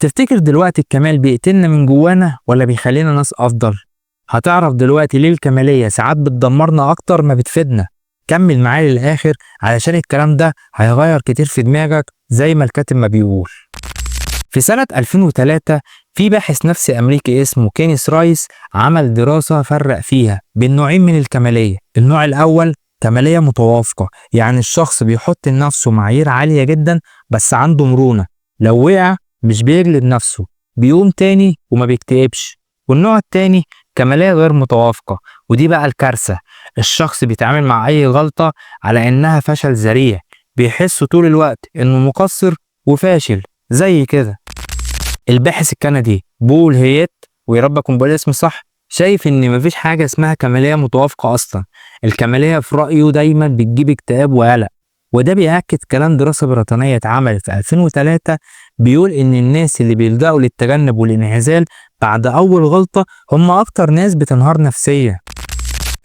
تفتكر دلوقتي الكمال بيقتلنا من جوانا ولا بيخلينا ناس أفضل؟ هتعرف دلوقتي ليه الكمالية ساعات بتدمرنا أكتر ما بتفيدنا. كمل معايا للآخر علشان الكلام ده هيغير كتير في دماغك زي ما الكاتب ما بيقول. في سنة 2003 في باحث نفسي أمريكي اسمه كينيس رايس عمل دراسة فرق فيها بين نوعين من الكمالية. النوع الأول كمالية متوافقة، يعني الشخص بيحط لنفسه معايير عالية جدا بس عنده مرونة، لو وقع مش بيجلد نفسه، بيقوم تاني وما بيكتئبش. والنوع التاني كمالية غير متوافقة، ودي بقى الكارثة. الشخص بيتعامل مع أي غلطة على إنها فشل ذريع، بيحس طول الوقت إنه مقصر وفاشل. زي كده الباحث الكندي بول هيت، ويا رب أكون بقول اسمه صح، شايف إن مفيش حاجة اسمها كمالية متوافقة أصلا. الكمالية في رأيه دايما بتجيب اكتئاب وقلق، وده بيأكد كلام دراسة بريطانية اتعملت في 2003 بيقول إن الناس اللي بيلجأوا للتجنب والانعزال بعد أول غلطة هم أكتر ناس بتنهار نفسيا.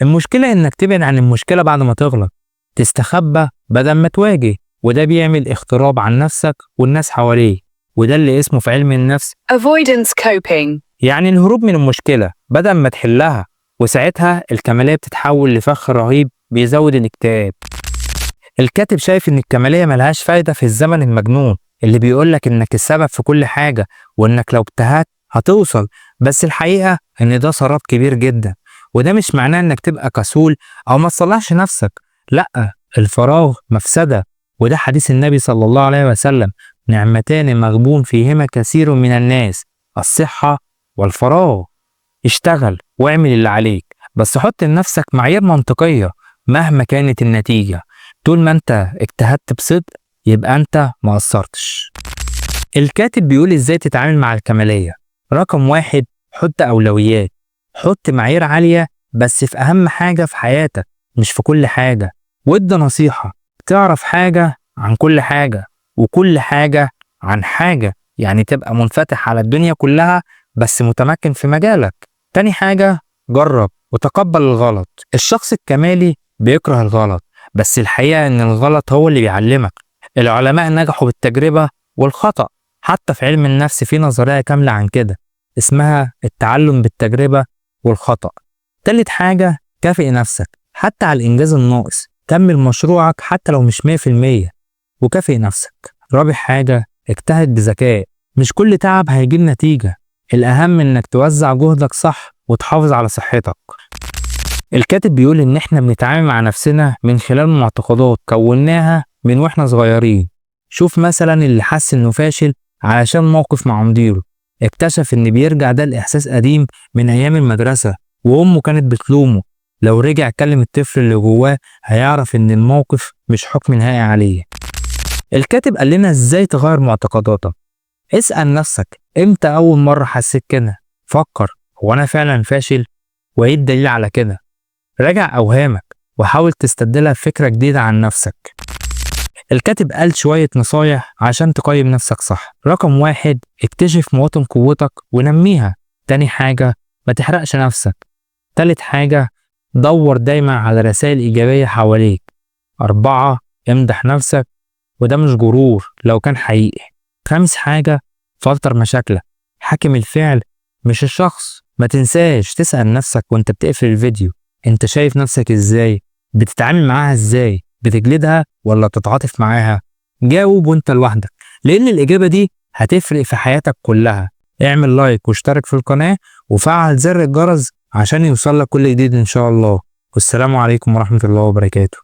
المشكلة إنك تبعد عن المشكلة بعد ما تغلط، تستخبى بدل ما تواجه، وده بيعمل اغتراب عن نفسك والناس حواليك، وده اللي اسمه في علم النفس avoidance coping. يعني الهروب من المشكلة بدل ما تحلها، وساعتها الكمالية بتتحول لفخ رهيب بيزود الاكتئاب. الكاتب شايف إن الكمالية ملهاش فايدة في الزمن المجنون اللي بيقولك إنك السبب في كل حاجة وإنك لو اجتهدت هتوصل، بس الحقيقة إن ده سراب كبير جدا. وده مش معناه إنك تبقى كسول أو ما تصلحش نفسك، لأ، الفراغ مفسدة، وده حديث النبي صلى الله عليه وسلم: نعمتان مغبون فيهما كثير من الناس، الصحة والفراغ. اشتغل واعمل اللي عليك، بس حط لنفسك معايير منطقية مهما كانت النتيجة. طول ما انت اجتهدت بصدق يبقى انت ما قصرتش. الكاتب بيقول ازاي تتعامل مع الكمالية. رقم 1، حط أولويات. حط معايير عالية بس في أهم حاجة في حياتك، مش في كل حاجة. وادى نصيحة: تعرف حاجة عن كل حاجة وكل حاجة عن حاجة، يعني تبقى منفتح على الدنيا كلها بس متمكن في مجالك. تاني حاجة، جرب وتقبل الغلط. الشخص الكمالي بيكره الغلط، بس الحقيقة إن الغلط هو اللي بيعلمك. العلماء نجحوا بالتجربة والخطأ، حتى في علم النفس في نظرية كاملة عن كده اسمها التعلم بالتجربة والخطأ. تالت حاجة، كافئ نفسك حتى على الإنجاز الناقص، كمل مشروعك حتى لو مش 100%، وكافئ نفسك. رابع حاجة، اجتهد بذكاء، مش كل تعب هيجيب نتيجة، الأهم إنك توزع جهدك صح وتحافظ على صحتك. الكاتب بيقول إن إحنا بنتعامل مع نفسنا من خلال معتقدات كوناها من وإحنا صغيرين. شوف مثلا اللي حس إنه فاشل علشان موقف مع مديره، اكتشف إن بيرجع ده لإحساس قديم من أيام المدرسة وأمه كانت بتلومه. لو رجع كلم الطفل اللي جواه هيعرف إن الموقف مش حكم نهائي عليه. الكاتب قال لنا إزاي تغير معتقداتك. اسأل نفسك: إمتى أول مرة حسيت كده؟ فكر: هو أنا فعلا فاشل؟ وإيه الدليل على كده؟ راجع أوهامك وحاول تستبدلها بفكرة جديدة عن نفسك. الكاتب قال شوية نصايح عشان تقيم نفسك صح. رقم 1، اكتشف مواطن قوتك ونميها. تاني حاجة، ما تحرقش نفسك. تالت حاجة، دور دايما على رسائل إيجابية حواليك. 4، امدح نفسك، وده مش غرور لو كان حقيقي. 5 حاجة، فلتر مشاكلك، حاكم الفعل مش الشخص. ما تنساش تسأل نفسك وانت بتقفل الفيديو: انت شايف نفسك ازاي؟ بتتعامل معاها ازاي؟ بتجلدها ولا بتتعاطف معاها؟ جاوب وانت لوحدك، لان الإجابة دي هتفرق في حياتك كلها. اعمل لايك واشترك في القناة وفعل زر الجرس عشان يوصلك كل جديد ان شاء الله. والسلام عليكم ورحمة الله وبركاته.